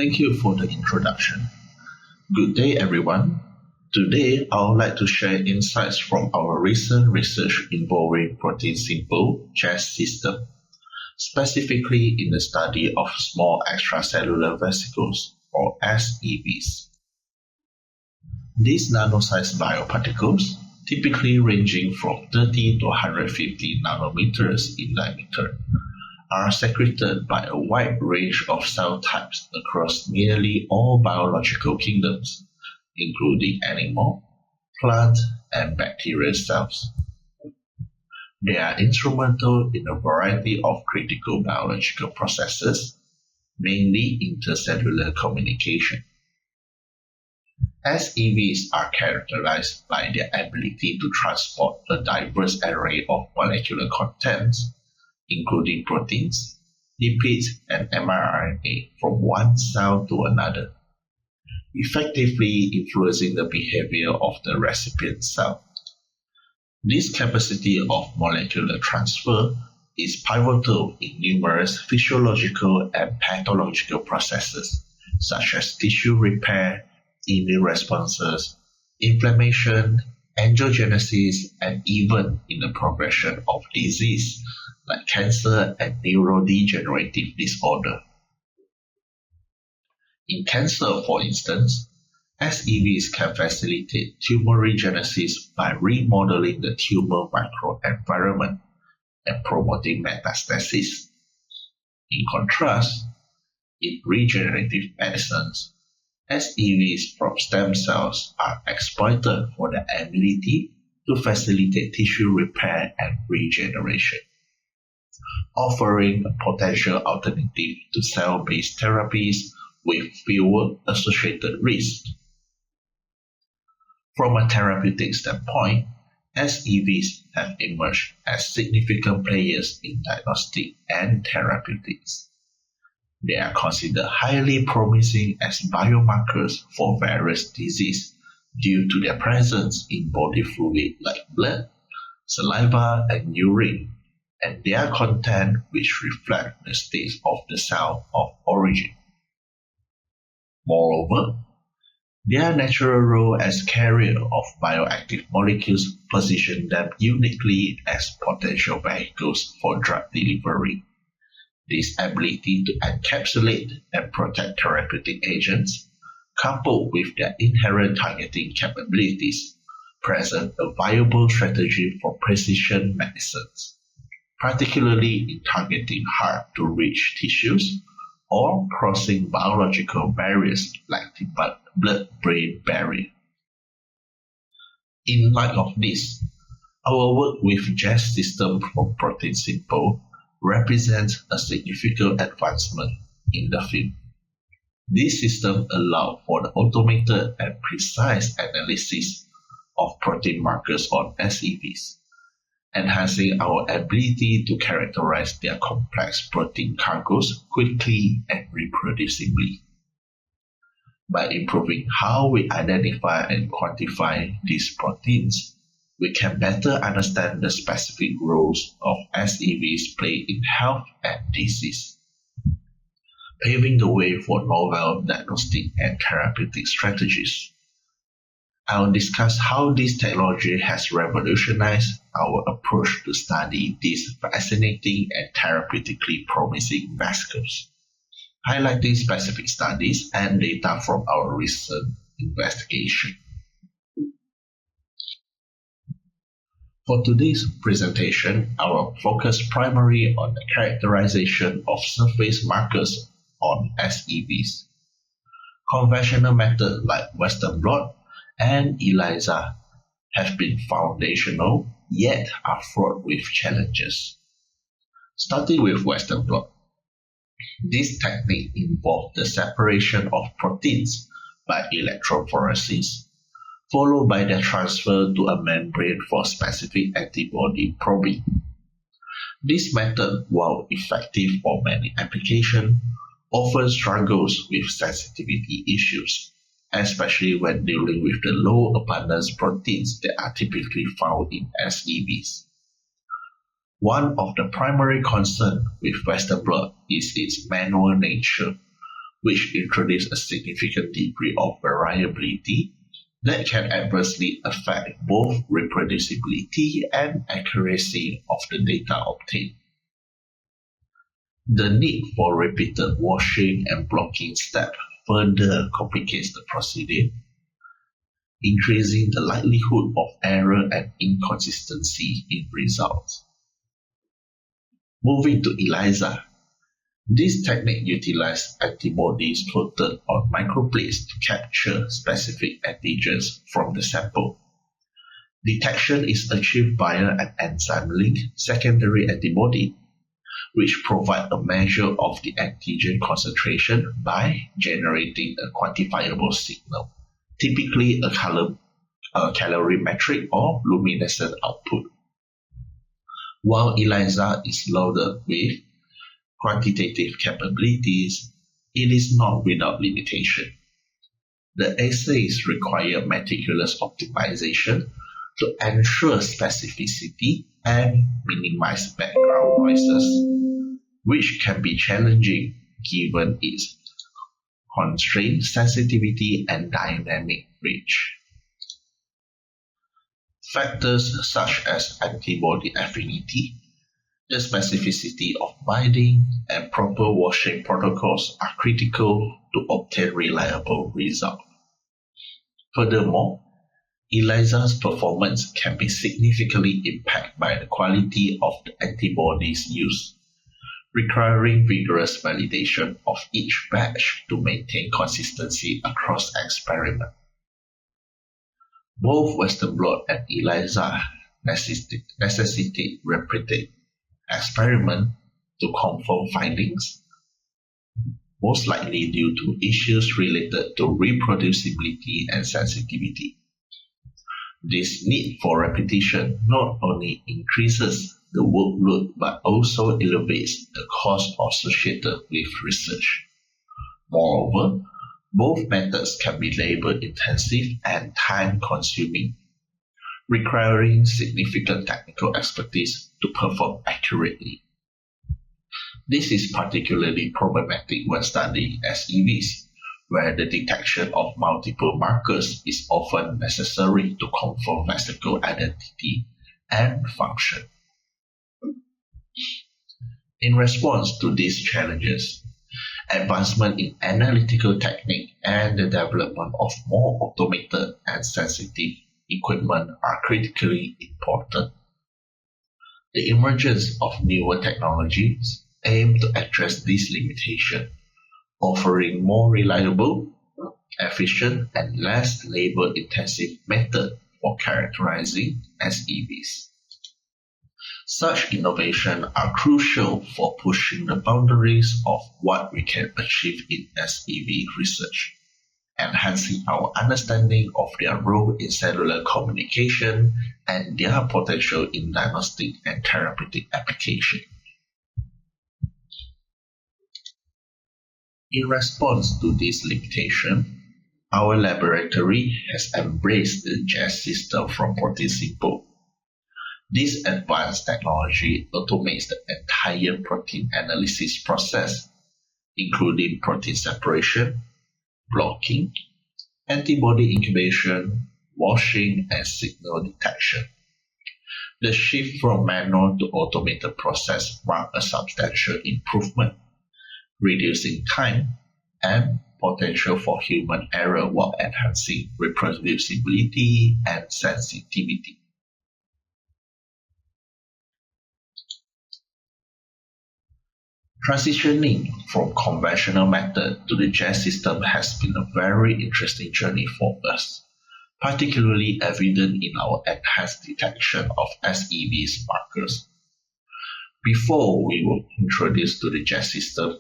Thank you for the introduction. Good day, everyone. Today, I would like to share insights from our recent research involving protein Simple Jess system, specifically in the study of small extracellular vesicles, or sEVs. These nano-sized bioparticles, typically ranging from 30 to 150 nanometers in diameter, are secreted by a wide range of cell types across nearly all biological kingdoms, including animal, plant, and bacterial cells. They are instrumental in a variety of critical biological processes, mainly intercellular communication. sEVs are characterized by their ability to transport a diverse array of molecular contents, including proteins, lipids, and mRNA from one cell to another, effectively influencing the behavior of the recipient cell. This capacity of molecular transfer is pivotal in numerous physiological and pathological processes, such as tissue repair, immune responses, inflammation, angiogenesis, and even in the progression of disease like cancer and neurodegenerative disorder. In cancer, for instance, sEVs can facilitate tumor regenesis by remodeling the tumor microenvironment and promoting metastasis. In contrast, in regenerative medicines, sEVs from stem cells are exploited for their ability to facilitate tissue repair and regeneration, offering a potential alternative to cell-based therapies with fewer associated risks. From a therapeutic standpoint, sEVs have emerged as significant players in diagnostic and therapeutics. They are considered highly promising as biomarkers for various diseases due to their presence in body fluid like blood, saliva, and urine, and their content which reflect the state of the cell of origin. Moreover, their natural role as carrier of bioactive molecules position them uniquely as potential vehicles for drug delivery. This ability to encapsulate and protect therapeutic agents, coupled with their inherent targeting capabilities, present a viable strategy for precision medicines, particularly in targeting hard-to-reach tissues or crossing biological barriers like the blood-brain barrier. In light of this, our work with Jess system from Protein Simple represents a significant advancement in the field. This system allows for the automated and precise analysis of protein markers on sEVs, enhancing our ability to characterize their complex protein cargoes quickly and reproducibly. By improving how we identify and quantify these proteins, we can better understand the specific roles of sEVs play in health and disease, paving the way for novel diagnostic and therapeutic strategies. I will discuss how this technology has revolutionized our approach to study these fascinating and therapeutically promising vesicles, highlighting specific studies and data from our recent investigation. For today's presentation, I will focus primarily on the characterization of surface markers on sEVs. Conventional methods like Western blot and ELISA have been foundational, yet are fraught with challenges. Starting with Western blot, this technique involves the separation of proteins by electrophoresis, followed by their transfer to a membrane for specific antibody probing. This method, while effective for many applications, often struggles with sensitivity issues, especially when dealing with the low abundance proteins that are typically found in sEVs. One of the primary concerns with Western blot is its manual nature, which introduce a significant degree of variability that can adversely affect both reproducibility and accuracy of the data obtained. The need for repeated washing and blocking steps further complicates the procedure, increasing the likelihood of error and inconsistency in results. Moving to ELISA, this technique utilizes antibodies coated on microplates to capture specific antigens from the sample. Detection is achieved via an enzyme-linked secondary antibody, which provide a measure of the antigen concentration by generating a quantifiable signal, typically a calorimetric or luminescent output. While ELISA is loaded with quantitative capabilities, it is not without limitation. The assays require meticulous optimization to ensure specificity and minimize background noises, which can be challenging given its constrained sensitivity and dynamic range. Factors such as antibody affinity, the specificity of binding, and proper washing protocols are critical to obtain reliable results. Furthermore, ELISA's performance can be significantly impacted by the quality of the antibodies used, requiring vigorous validation of each batch to maintain consistency across experiments. Both Western blot and ELISA necessitate repeated experiments to confirm findings, most likely due to issues related to reproducibility and sensitivity. This need for repetition not only increases the workload but also elevates the cost associated with research. Moreover, both methods can be labor-intensive and time-consuming, requiring significant technical expertise to perform accurately. This is particularly problematic when studying sEVs, where the detection of multiple markers is often necessary to confirm vesicle identity and function. In response to these challenges, advancement in analytical technique and the development of more automated and sensitive equipment are critically important. The emergence of newer technologies aim to address this limitation, offering more reliable, efficient, and less labor-intensive methods for characterizing sEVs. Such innovations are crucial for pushing the boundaries of what we can achieve in sEV research, enhancing our understanding of their role in cellular communication and their potential in diagnostic and therapeutic application. In response to this limitation, our laboratory has embraced the Jess system from ProteinSimple. This advanced technology automates the entire protein analysis process, including protein separation, blocking, antibody incubation, washing, and signal detection. The shift from manual to automated process marks a substantial improvement, reducing time and potential for human error while enhancing reproducibility and sensitivity. Transitioning from conventional method to the Jess system has been a very interesting journey for us, particularly evident in our enhanced detection of sEVs markers. Before we were introduced to the Jess system,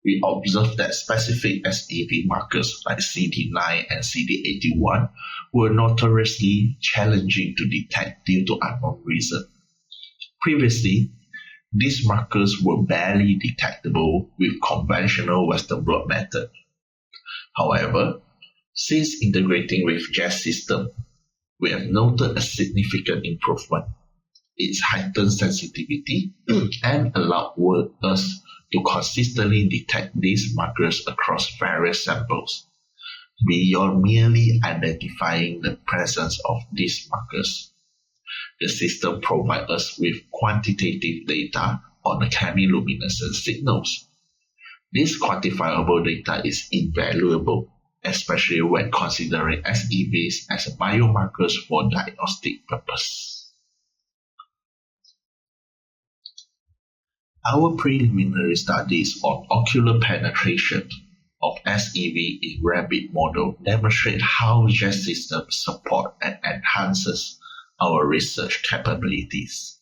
we observed that specific sEV markers like CD9 and CD81 were notoriously challenging to detect due to unknown reason. Previously, these markers were barely detectable with conventional Western blot method. However, since integrating with Jess system, we have noted a significant improvement. Its heightened sensitivity and allowed us to consistently detect these markers across various samples, beyond merely identifying the presence of these markers. The system provides us with quantitative data on the chemiluminescence signals. This quantifiable data is invaluable, especially when considering sEVs as biomarkers for diagnostic purposes. Our preliminary studies on ocular penetration of sEV in rabbit model demonstrate how Jess system support and enhances our research capabilities.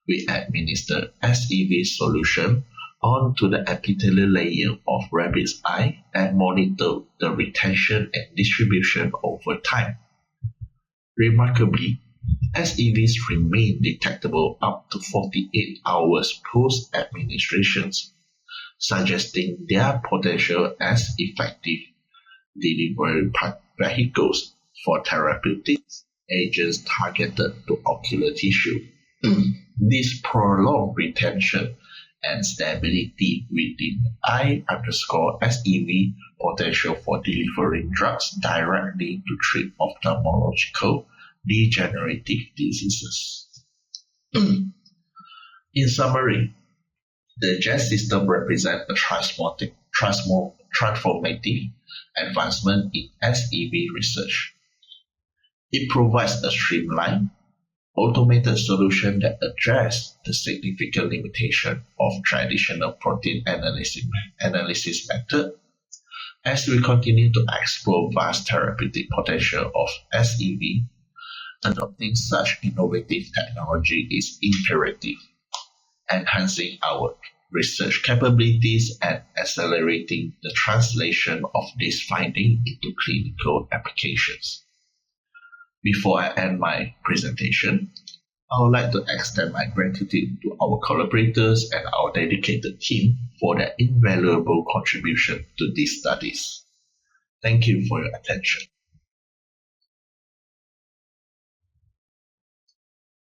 We administer sEV solution onto the epithelial layer of rabbit's eye and monitor the retention and distribution over time. Remarkably, sEVs remain detectable up to 48 hours post-administrations, suggesting their potential as effective delivery vehicles for therapeutic agents targeted to ocular tissue. This prolonged retention and stability within I_SEV potential for delivering drugs directly to treat ophthalmological degenerative diseases. In summary, the Jess system represents a transformative advancement in sEV research. It provides a streamlined, automated solution that addresses the significant limitation of traditional protein analysis method. As we continue to explore vast therapeutic potential of sEV, adopting such innovative technology is imperative, enhancing our research capabilities and accelerating the translation of this finding into clinical applications. Before I end my presentation, I would like to extend my gratitude to our collaborators and our dedicated team for their invaluable contribution to these studies. Thank you for your attention.